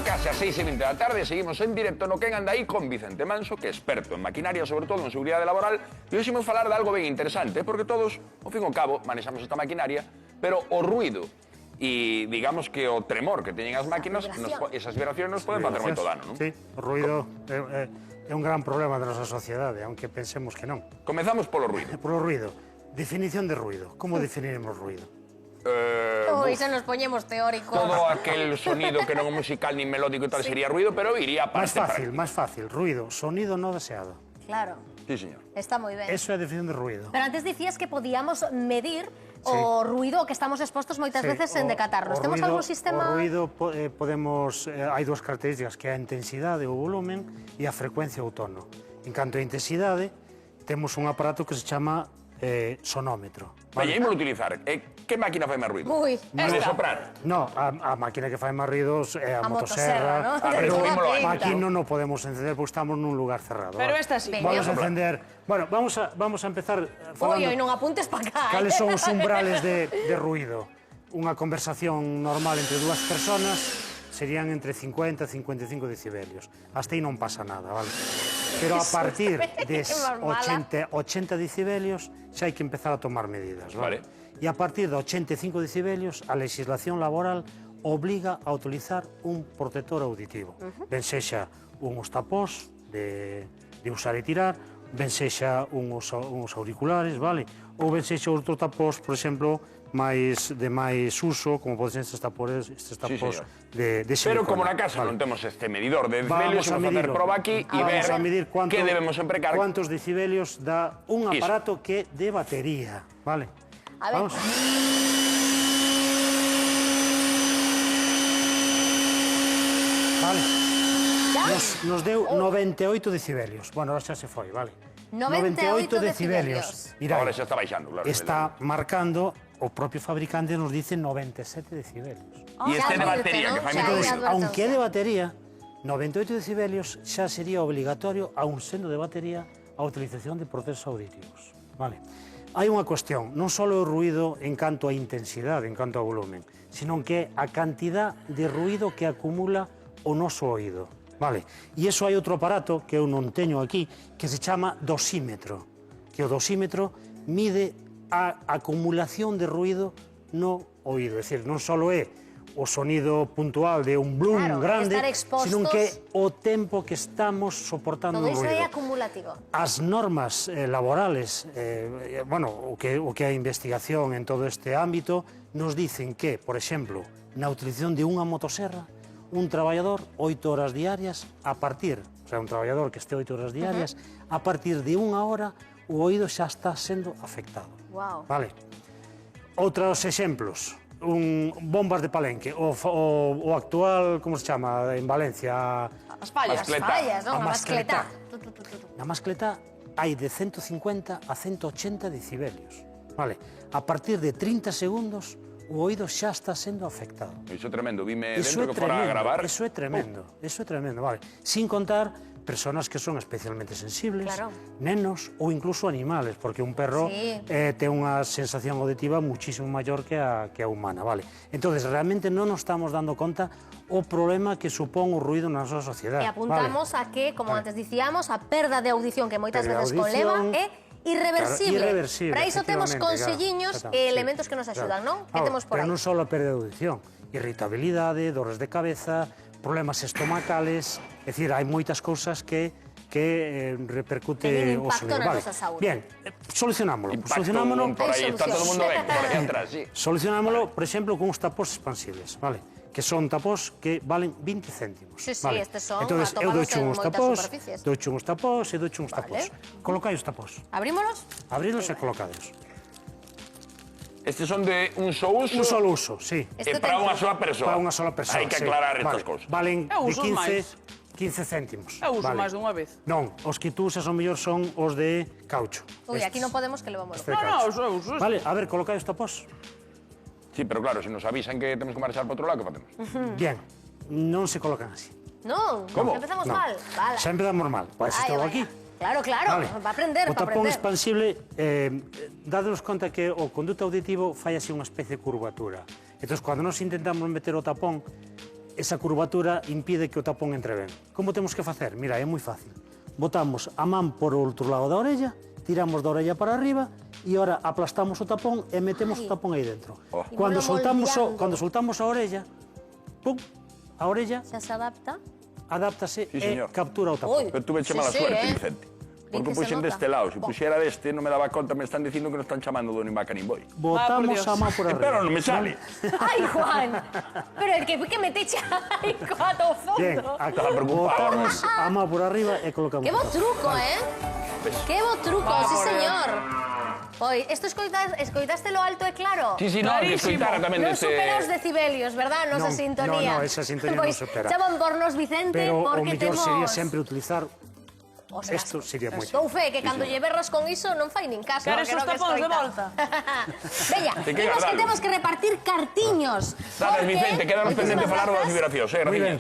case a 6:20 da tarde, seguimos en directo no Quen Anda Aí con Vicente Manso, que é experto en maquinaria, sobre todo en seguridade laboral, e hoxe imos falar de algo ben interesante, porque todos, ao fin e ao cabo, manexamos esta maquinaria, pero o ruido e, digamos, que o tremor que teñen as máquinas, esas vibracións nos poden facer moito dano, non? Sí, o ruido é un gran problema da nosa sociedade, aunque pensemos que non. Comezamos polo ruido. Polo ruido. Definición de ruido. Como definiremos ruido? Se nos poñemos teóricos. Todo aquel sonido que non é musical ni melódico e tal sería ruido, pero iría a parte práctica. Máis fácil. Ruido, sonido no deseado. Claro. Sí, señor. Está moi ben. Eso é a definición de ruido. Pero antes dicías que podíamos medir o ruido ao que estamos expostos moitas veces en decatarnos. Temos algún sistema? O ruido podemos... Hai dúas características, que é a intensidade, o volumen, e a frecuencia ou tono. En canto a intensidade, temos un aparato que se chama sonómetro. Vale, ímolo utilizar. Que máquina fai máis ruido? Ui, a de soprar? No, a máquina que fai máis ruidos é a motosserra. Pero aquí non o podemos encender porque estamos nun lugar cerrado. Pero esta sí. Vamos a encender... Bueno, vamos a empezar falando... Ui, non apuntes pa cá. Cales son os umbrales de ruido? Unha conversación normal entre dúas personas serían entre 50 e 55 decibelios. Hasta aí non pasa nada, vale? Pero a partir de 80 decibelios xa hai que empezar a tomar medidas, vale? E a partir de 85 decibelios a legislación laboral obliga a utilizar un protector auditivo. Ben sexa uns tapós de usar e tirar, ben sexa uns auriculares, vale? Ou ben sexa outro tapós, por exemplo, de máis uso, como poden ser estes tapós de silicona. Pero como na casa non temos este medidor de decibelios, vamos a facer proba aquí e ver que debemos emprecar. Cuántos decibelios dá un aparato que de batería, vale? A ver. Vamos. Vale. Nos deu 98 decibelios. Bueno, ahora xa se foi, vale? 98 decibelios. Mira, ahora xa está baixando, claro. Está marcando, o propio fabricante nos dice 97 decibelios. E este de batería, que fai Entonces, ruido. aunque é de batería, 98 decibelios xa sería obligatorio, aun sendo de batería, a utilización de procesos auditivos. Vale. Hai unha cuestión, non só o ruido en canto a intensidade, en canto a volumen, sino que a cantidad de ruido que acumula o noso oído. Vale. E iso hai outro aparato, que eu non teño aquí, que se chama dosímetro. Que o dosímetro mide a acumulación de ruido no oído. É dicir, non só é o sonido puntual de un blum grande, sino que o tempo que estamos soportando o ruido. Todo iso é acumulativo. As normas laborales, o que é a investigación en todo este ámbito, nos dicen que, por exemplo, na utilización de unha motosserra, un traballador 8 horas diarias, a partir, o sea, un traballador que este 8 horas diarias, a partir de unha hora, o oído xa está sendo afectado. Wow. Vale. Outros exemplos, bombas de Palenque, o actual, como se chama, en Valencia? As fallas. As fallas, non? A mascletá. Na mascletá hai de 150 a 180 decibelios. Vale. A partir de 30 segundos, o oído xa está sendo afectado. Iso é tremendo, vime dentro que fora a gravar. Eso é tremendo, vale. Sin contar personas que son especialmente sensibles, nenos ou incluso animales, porque un perro ten unha sensación auditiva muchísimo maior que a humana, vale? Entonces, realmente non nos estamos dando conta o problema que supón o ruido na nosa sociedade. E apuntamos a que, como antes dicíamos, a perda de audición que moitas veces conleva é irreversible. Para iso temos conselliños e elementos que nos axudan, non? Que temos por aí? Pero non só a perda de audición, irritabilidade, dores de cabeza, problemas estomacales, é dicir, hai moitas cousas que repercute o sonido. Vale. Bien, solucionámolo. Solucionámolo por aí, está todo o mundo ben, por aquí atrás, sí. Solucionámolo, por exemplo, con uns tapós expansibles, vale? Que son tapós que valen 20 céntimos. Sí, estes son atopados en moitas superficies. Doucho uns tapós e doucho uns tapós. Colocai os tapós. Abrímolos? Abrilos e colocados. Estes son de un só uso? Un solo uso, sí. E para unha sola persoa? Para unha sola persoa, hai que aclarar estas cousas. Valen de 15 céntimos. Eu uso máis dunha vez. Non, os que tú usas ao mellor son os de caucho. Ui, aquí non podemos que levamos. Non, eu uso. Vale, a ver, colocai os tapós. Sí, pero claro, se nos avisan que temos que marchar para outro lado, que facemos? Bien, non se colocan así. Non, empezamos mal. Xa empezamos mal. Pois estou aquí. Claro, va a aprender, O tapón expansible, dadenos conta que o conduto auditivo fai así unha especie de curvatura. Entón, cando nos intentamos meter o tapón, esa curvatura impide que o tapón entre ben. Como temos que facer? Mira, é moi fácil. Botamos a man por outro lado da orella, tiramos da orella para arriba e ora aplastamos o tapón e metemos o tapón aí dentro. Cando soltamos a orella, pum, a orella xa se adapta. Adáptase e captura o tapón. Pero tuve mala suerte, Vicente. Porque puxen deste lado, se puxera deste, non me daba conta, me están dicindo que non están chamando do nin vaca nin boi. Botamos a man por arriba. Pero non me sale. Ai, Juan, pero el que meteche aí coa fondo. Bien, botamos a man por arriba e colocamos. Que bo truco, Que bo truco, sí, señor. Oi, isto escoitaste lo alto e claro? Sí, no, que escoitara tamén Non deste... supera os decibelios, verdad? Nosa sintonía. No, esa sintonía non supera. Chaman por nos, Vicente, pero porque o mellor temos... sería sempre utilizar... Isto sería moi... Dou fe que cando lle berras con iso non fai nin caso. Queres os tapóns de volta? Veña, temos que repartir cartiños. Dale, Vicente, quedamos pendente falar das vibracións, graciñas.